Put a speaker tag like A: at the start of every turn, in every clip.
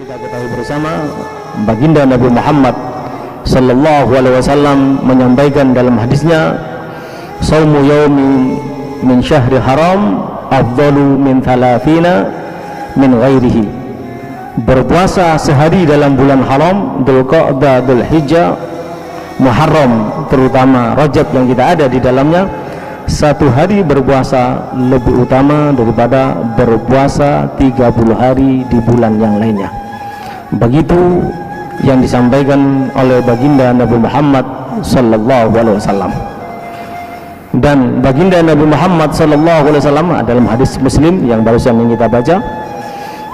A: kita ketahui bersama, baginda Nabi Muhammad sallallahu alaihi wasallam menyampaikan dalam hadisnya, "Shaumu yaumin min syahri haram afdalu min thalathina min ghairihi." Berpuasa sehari dalam bulan haram, Dzulqa'dah, Dzulhijjah, Muharram, terutama Rajab yang kita ada di dalamnya, satu hari berpuasa lebih utama daripada berpuasa 30 hari di bulan yang lainnya. Begitu yang disampaikan oleh baginda Nabi Muhammad sallallahu alaihi wasallam. Dan baginda Nabi Muhammad sallallahu alaihi wasallam dalam hadis Muslim yang barusan yang kita baca,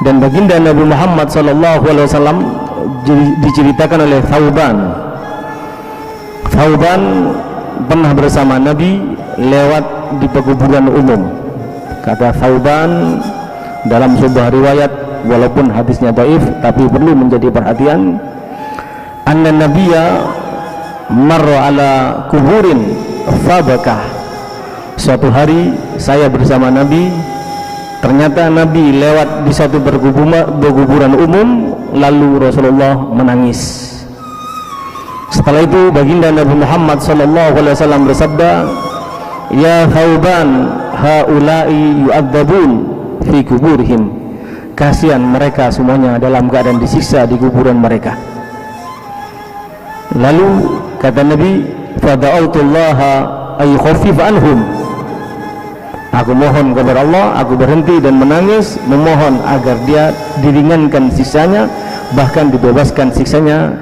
A: dan baginda Nabi Muhammad sallallahu alaihi wasallam diceritakan oleh Thauban pernah bersama Nabi lewat di pekuburan umum. Kata Thauban dalam sebuah riwayat, walaupun hadisnya dhaif tapi perlu menjadi perhatian, anna nabiyya marra ala kuburin fabakah. Suatu hari saya bersama Nabi, ternyata Nabi lewat di satu perkuburan umum, lalu Rasulullah menangis. Setelah itu baginda Nabi Muhammad sallallahu alaihi wasallam bersabda, "Ya Thauban, haula'i yu'adzabun fi kuburihim." Kasihan mereka semuanya dalam keadaan disiksa di kuburan mereka. Lalu kata Nabi, "Fada'autullaha ay khaffif anhum." Aku mohon kepada Allah, aku berhenti dan menangis, memohon agar dia diringankan siksanya, bahkan dibebaskan siksanya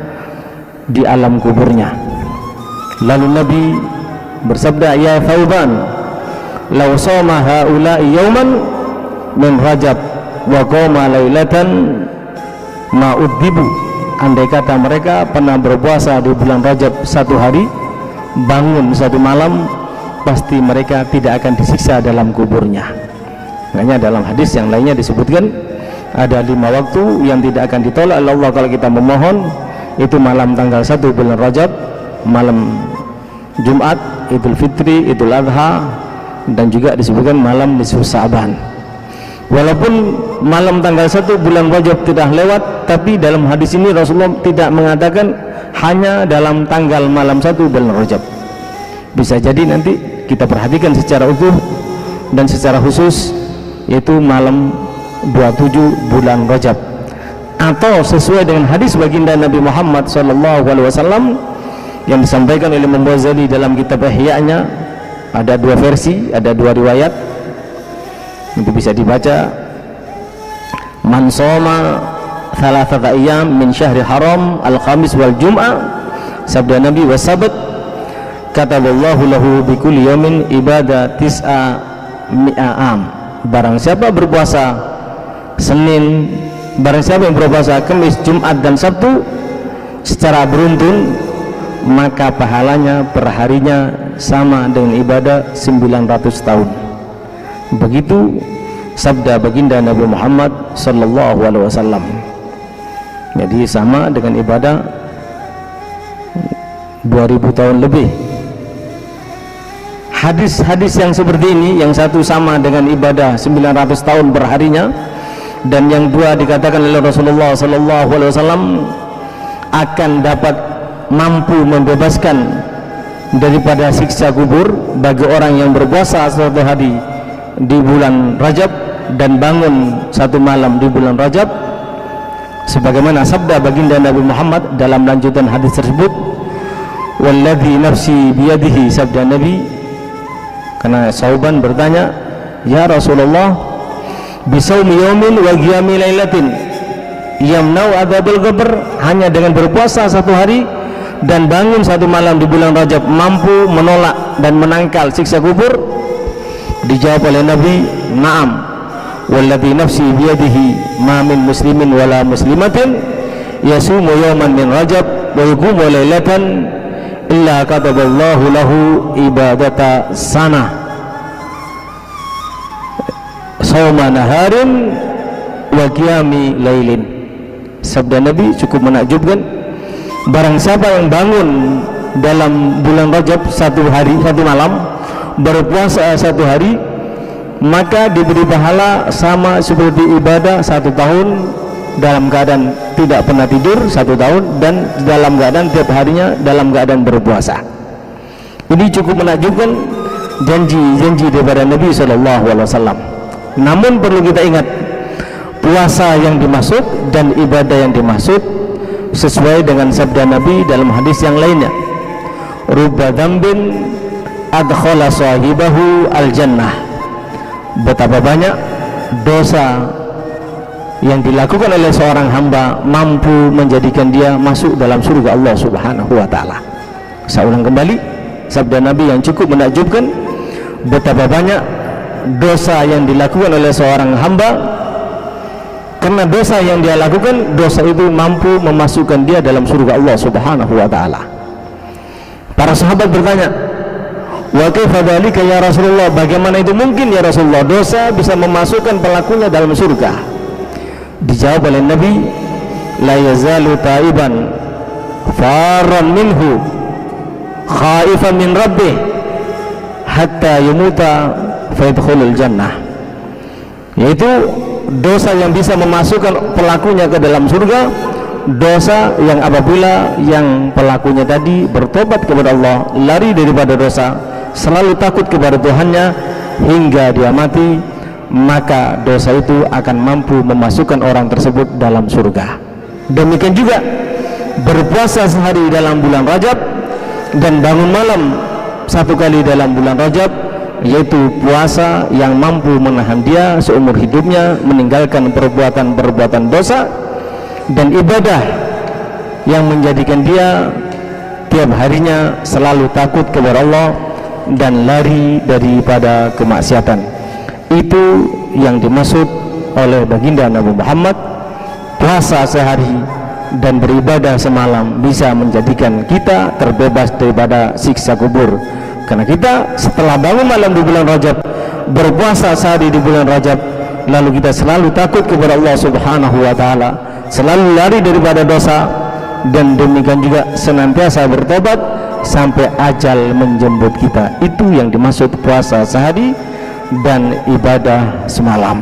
A: di alam kuburnya. Lalu Nabi bersabda, "Ya Thauban, law shoma haula'i yawman min Rajab wa qama lailatan ma udzibu." Andai kata mereka pernah berpuasa di bulan Rajab satu hari, bangun satu malam, pasti mereka tidak akan disiksa dalam kuburnya. Makanya dalam hadis yang lainnya disebutkan ada 5 waktu yang tidak akan ditolak oleh Allah kalau kita memohon, itu malam tanggal 1 bulan Rajab, malam Jumat, Idul Fitri, Idul Adha, dan juga disebutkan malam nisfu Sa'ban. Walaupun malam tanggal 1 bulan Rajab tidak lewat, tapi dalam hadis ini Rasulullah tidak mengatakan hanya dalam tanggal malam 1 bulan Rajab. Bisa jadi nanti kita perhatikan secara utuh dan secara khusus, yaitu malam 27 bulan Rajab, atau sesuai dengan hadis baginda Nabi Muhammad SAW yang disampaikan oleh Imam Ghazali dalam kitab Ihya-nya. Ada 2 versi, ada 2 riwayat, itu bisa dibaca. Man shoma thalathata ayyam min syahri haram al-khamis wal jum'ah, sabda Nabi, wasabat kataballahu lahu bikulli yawmin ibadah tis'a mi'a'am. Barang siapa berpuasa Senin, barang siapa yang berpuasa Kamis, Jumat dan Sabtu secara beruntun, maka pahalanya perharinya sama dengan ibadah 900 tahun. Begitu sabda baginda Nabi Muhammad sallallahu alaihi wasallam. Jadi sama dengan ibadah 2000 tahun lebih. Hadis-hadis yang seperti ini, yang satu sama dengan ibadah 900 tahun perharinya, dan yang 2 dikatakan oleh Rasulullah sallallahu alaihi wasallam akan dapat mampu membebaskan daripada siksa kubur bagi orang yang berpuasa satu hari di bulan Rajab dan bangun satu malam di bulan Rajab, sebagaimana sabda baginda Nabi Muhammad dalam lanjutan hadis tersebut, "Walladzi nafsi biyadihi," sabda Nabi, karena Thauban bertanya, "Ya Rasulullah, bisawmi yaumin wa qiyami lailatin yamna'u adzabul qabr," hanya dengan berpuasa satu hari dan bangun satu malam di bulan Rajab mampu menolak dan menangkal siksa kubur? Dijawab oleh Nabi, "Na'am, walladzi nafsi biyadihi ma min muslimin wala muslimatin yasumu yawman min Rajab wa yaqumu lailatan illa kataballahu lahu ibadata sanah shawma naharin wa qiyami lailin." Sabda Nabi cukup menakjubkan. Barang siapa yang bangun dalam bulan Rajab satu hari satu malam, berpuasa satu hari, maka diberi pahala sama seperti ibadah 1 tahun dalam keadaan tidak pernah tidur 1 tahun, dan dalam keadaan tiap harinya dalam keadaan berpuasa. Ini cukup menakjubkan janji-janji daripada Nabi SAW. Namun perlu kita ingat, puasa yang dimaksud dan ibadah yang dimaksud sesuai dengan sabda Nabi dalam hadis yang lainnya, rubba dzambin adkhala sahibahu al-jannah. Betapa banyak dosa yang dilakukan oleh seorang hamba mampu menjadikan dia masuk dalam surga Allah Subhanahu wa taala. Saya ulang kembali sabda Nabi yang cukup menakjubkan, betapa banyak dosa yang dilakukan oleh seorang hamba, karena dosa yang dia lakukan, dosa itu mampu memasukkan dia dalam surga Allah Subhanahu wa taala. Para sahabat bertanya, wa kaifa dzalika ya Rasulullah, bagaimana itu mungkin ya Rasulullah, dosa bisa memasukkan pelakunya dalam surga? Dijawab oleh Nabi, la yazalu taiban faran minhu khaifan min rabbih hatta yamuta fayadkhulul jannah. Yaitu dosa yang bisa memasukkan pelakunya ke dalam surga, dosa yang apabila yang pelakunya tadi bertobat kepada Allah, lari daripada dosa, selalu takut kepada Tuhannya hingga dia mati, maka dosa itu akan mampu memasukkan orang tersebut dalam surga. Demikian juga berpuasa sehari dalam bulan Rajab dan bangun malam 1 kali dalam bulan Rajab, yaitu puasa yang mampu menahan dia seumur hidupnya meninggalkan perbuatan-perbuatan dosa, dan ibadah yang menjadikan dia tiap harinya selalu takut kepada Allah dan lari daripada kemaksiatan. Itu yang dimaksud oleh baginda Nabi Muhammad. Puasa sehari dan beribadah semalam bisa menjadikan kita terbebas daripada siksa kubur, karena kita setelah bangun malam di bulan Rajab, berpuasa sehari di bulan Rajab, lalu kita selalu takut kepada Allah Subhanahu wa taala, selalu lari daripada dosa, dan demikian juga senantiasa bertobat sampai ajal menjemput kita. Itu yang dimaksud puasa sehari dan ibadah semalam.